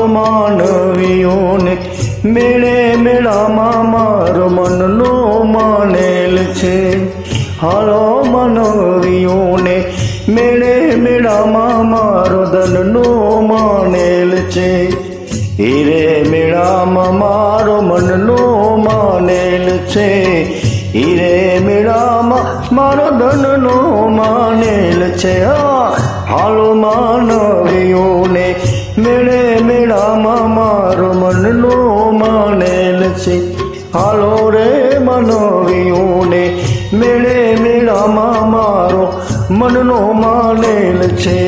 હાલો માનવીઓને મેળે મેળામાં મારો મનનો માનેલ છે. હાલો માનવીઓને મેળે મેળામાં મારો ધનનો માનેલ છે. હીરે મેળામાં મારો મનનો માનેલ છે. હીરે મેળામાં મારો ધનનો માનેલ છે. હાલો માનવીઓને મેળે મેળામાં મારો મનનો માનેલ છે. હાલો રે માનવીઓને મેળે મેળામાં મારો મનનો માનેલ છે.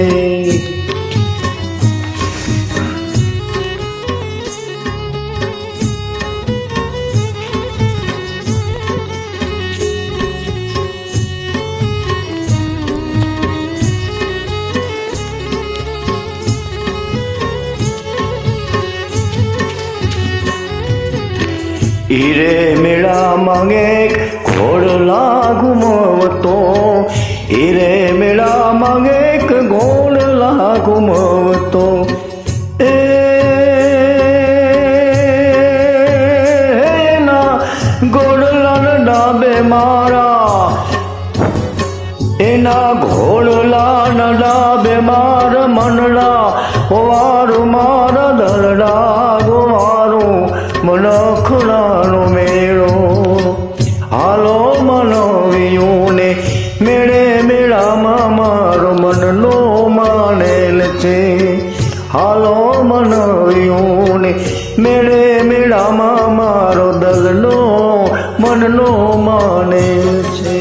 હીરે મેળામાં એક ઘોડલા ઘુમવતો, હીરે મેળામાં એક ઘોડલા ઘુમવતો. એના ઘોડલાના ડાબે મારા, એના ઘોડલાના ડાબે મારા મનડા વારું મારા દરડા ગોવારું મનખડાનો મેળો. હાલો માનવીઓને મેળે મેળામાં મારો મનનો માનેલ છે. હાલો માનવીઓને મેળે મેળામાં મારો દલનો મનનો માનેલ છે.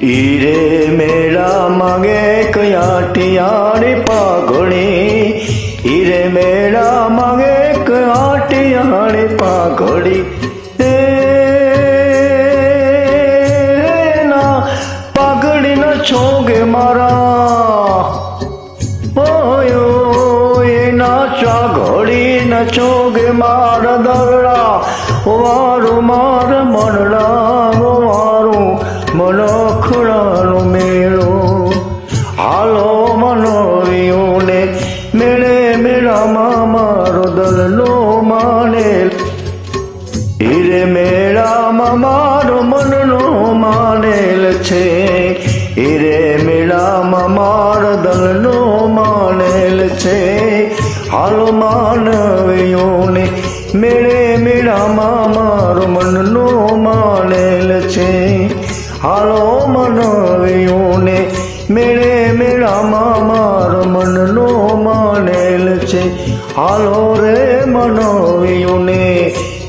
હીરે મેળામાં એક આટિયાળી પાઘડી, હીરે મેળામાં એક આટિયાળી પાઘડી. એના પાઘડીના છોગે મારા, એના ચાઘડીના છોગે મારા દરડા વારું મારા મનડા વારું મનખડાનો મેળો. હાલો માનવીઓને મેળે મેળામાં મારો દલનો માનેલ. હીરે મેળામાં મારો મનનો માનેલ છે. હીરે મેળામાં મારો દલનો માનેલ છે. હાલો માનવીઓને મેળે મેળામાં મારો મનનો માનેલ છે. હાલો માનવીઓને મેળે મેળામાં મારો મનનો માનેલ છે. હાલો રે માનવીઓને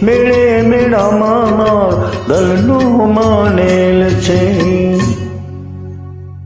મેળે મેળામાં મારો દલનો માનેલ